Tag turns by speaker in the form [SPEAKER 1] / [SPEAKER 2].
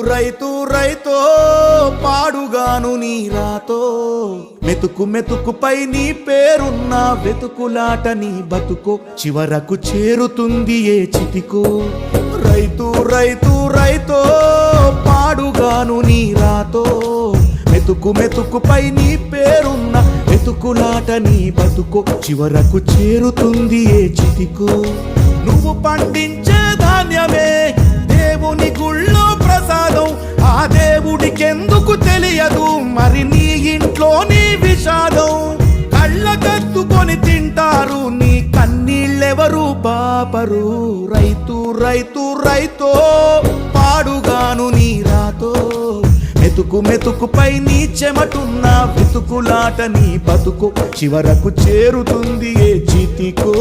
[SPEAKER 1] రైతు రైతో పాడుగాను నీ రాతో మెతుకు మెతుకుపై నీ పేరున్న వెతుకులాట నీ బతుకో చివరకు చేరుతుంది ఏ చితికో రైతు రైతు రైతో పాడుగాను నీ రాతో మెతుకు మెతుకుపై నీ పేరున్న వెతుకులాట నీ బతుకో చివరకు చేరుతుంది ఏ చితికో నువ్వు పండించే ధాన్యమే దేవుని గుళ్ళో ప్రసాదం ఆ దేవుడికెందుకు తెలియదు మరి నీ ఇంట్లో నీ విషాదం కళ్ళకత్తుకొని తింటారు నీ కన్నీళ్ళెవరు బాపరు రైతు రైతు రైతో పాడుగాను నీ రాతో మెతుకు మెతుకుపై నీ చెమటున్న వెతుకులాట నీ బతుకు చివరకు చేరుతుంది ఏ చితికో